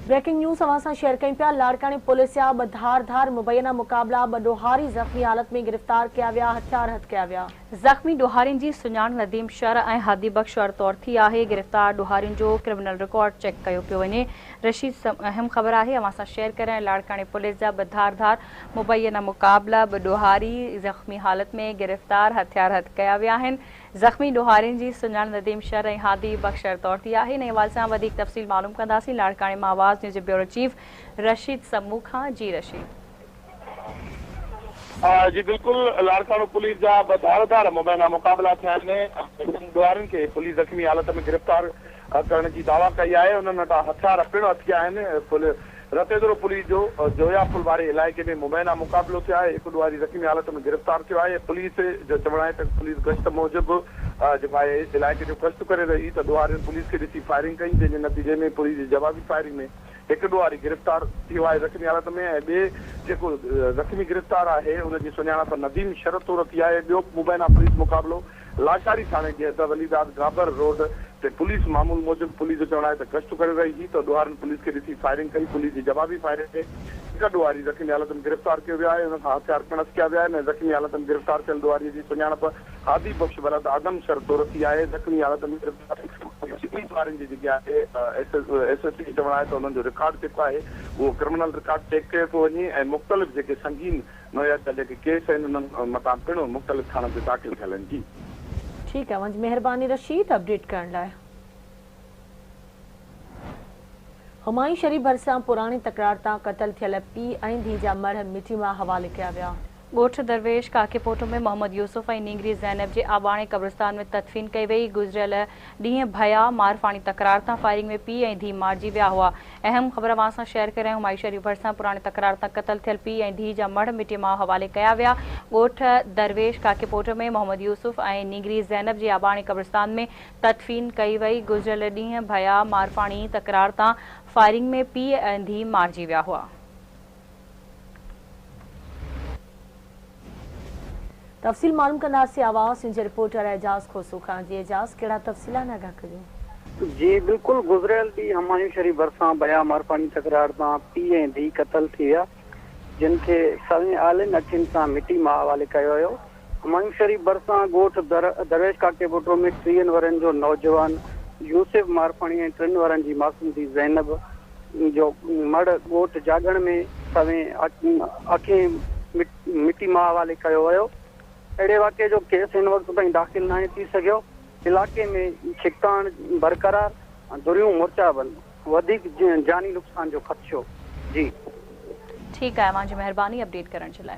Breaking news अवां सां share कयूं पिया। लाड़कानी पुलिस जा ॿ धार मुबैना मुक़ाबला, ॿ ॾोहारी ज़ख़्मी हालत में गिरफ़्तार किया विया, हथियार हथ कया विया। ज़ख़्मी ॾोहारियुनि जी सुञाण नदीम शर ऐं हादी बख्श तौर थी आहे। गिरफ़्तार ॾोहारियुनि जो क्रिमिनल रिकॉर्ड चेक कयो पियो वञे। रशीद अहम ख़बर आहे अवां सां शेयर करें। लाड़कानी पुलिस जा ॿ धार मुबैना मुक़ाबला, ॿ ॾोहारी ज़ख़्मी हालत में गिरफ़्तार, हथियार हथ कया विया आहिनि। ज़ख़्मी ॾोहारियुनि जी सुञाण नदीम शर ऐं हादी बख्श तौर थी आहे। इन हवाले सां वधीक तफ़सील मालूम कंदासीं लाड़कानी मां आवाज़ न्यूज़ ब्यूरो चीफ रशीद समू खां। जी रशीद। जी बिल्कुल, लाड़कानो पुलिस जा ॿ धार मुबैना मुक़ाबला थिया आहिनि। ॾोहारियुनि खे पुलिस ज़ख़्मी हालत में गिरफ़्तार करण जी दावा कई आहे। उन्हनि वटां हथियार पिणु अटकिया आहिनि। रतेदरो पुलिस जो जोया पुल वारे इलाइक़े में मुबैना मुक़ाबिलो थियो आहे। हिकु ॾोहारी ज़ख़्मी हालत में गिरफ़्तार थियो आहे। पुलिस जो चवणु आहे त पुलिस गश्त मूजिबि जेको आहे इलाइक़े जो गश्त करे रही त ॾोहारियुनि पुलिस खे ॾिसी फायरिंग कई, जंहिंजे नतीजे में पुलिस जी जवाबी फायरिंग में हिकु ॾोहारी गिरफ़्तार थियो आहे ज़ख़्मी हालत में। ऐं ॿिए जेको ज़ख़्मी गिरफ़्तार आहे उनजी सुञाणप नदीम शर तौर थी आहे। ॿियो मुबैना पुलिस मुक़ाबिलो लाचारी थाणे जे हद वलीदाद गाबर रोड ते पुलिस मामूल मूजिबि पुलिस जो चवणु आहे त गश्त करे रही हुई त ॾोहारियुनि पुलिस खे ॾिसी फायरिंग कई। पुलिस जी जवाबी फायरिंग ते हिकु ॾोहारी ज़ख़्मी हालत में गिरफ़्तार कयो वियो आहे। हुन खां हथियार पिणु कया विया आहिनि। ज़ख़्मी हालत में गिरफ़्तार थियल ॾोहारीअ जी सुञाणप हादी बख्श वलद आदम शर तौर थी आहे। ज़ख़्मी हालत में गिरफ़्तार वारनि जी जेकी आहे SSP चवणु आहे त हुननि जो रिकॉर्ड जेको आहे उहो क्रिमिनल रिकॉर्ड चेक कयो थो वञे ऐं मुख़्तलिफ़ जेके संगीन नोयात जेके केस आहिनि उन्हनि मथां पिणु मुख़्तलिफ़ थाणनि ते दाख़िल थियल आहिनि। जी ठीक है, मेहरबानी रशीद अपडेट करण लाइ। हुमायूं शरीफ़ भरिसां पुराणी तकरार तां क़तल थियल पीउ ऐं धीउ जा मढ़ मिटी मां हवाले कया विया। ॻोठ दरवेश काकेपोटो में मोहम्मद यूसुफ ऐं नींगरी ज़ैनब जे आबाणे क़ब्रिस्तान में तदफ़ीन कई वई। गुज़िरियल ॾींहुं भया मारफाणी तकरार तां फायरिंग में पीउ ऐं धीउ मारिजी विया हुआ। अहम ख़बर अवां सां शेयर करे हुमायूं शरीफ़ भरिसां पुराणी तकरार तां क़तल थियल पीउ ऐं धीउ जा मढ़ मिटी मां हवाले कया विया। ॻोठ दरवेश काकेपोटो में मोहम्मद यूसुफ ऐं नींगरी ज़ैनब जे आबाणे क़ब्रिस्तान में तदफ़ीन कई वई। गुज़िरियल ॾींहुं भया मारफाणी तकरार तां फायरिंग में पीउ ऐं धीउ मारिजी विया हुआ। तफ़सील मालूम कंदासीं आवाज़ न्यूज़ रिपोर्टर एजाज़ खोसू खां। जी एजाज़, कहिड़ा तफ़सीलात आगाह करियो। जी बिल्कुल, गुज़रियल ॾींहुं हुमायूं शरीफ़ भरिसां भया मारफाणी तकरार तां पीउ ऐं धीउ क़तल थी विया, जिन खे सवें आलिन अखियुनि सां मिटी मां हवाले कयो वियो। हुमायूं शरीफ़ भरिसां ॻोठ दरवेश काकेपोटो में 30 वरनि जो नौजवान यूसुफ मारफाणी ऐं 3 वरनि जी मासूम धीउ ज़ैनब जो मढ़ ॻोठ जागण में सवें अखियूं मिटी मां हवाले कयो वियो। अहिड़े वाक़े जो केस हिन वक़्त ताईं दाख़िल न थी सघियो। इलाइक़े में छिकाण बरक़रार, दुरियूं मोर्चाबंद, वधीक जानी नुक़सान जो ख़दशो। जी ठीक है, मुंहिंजी मेहरबानी अपडेट करण जे लाइ।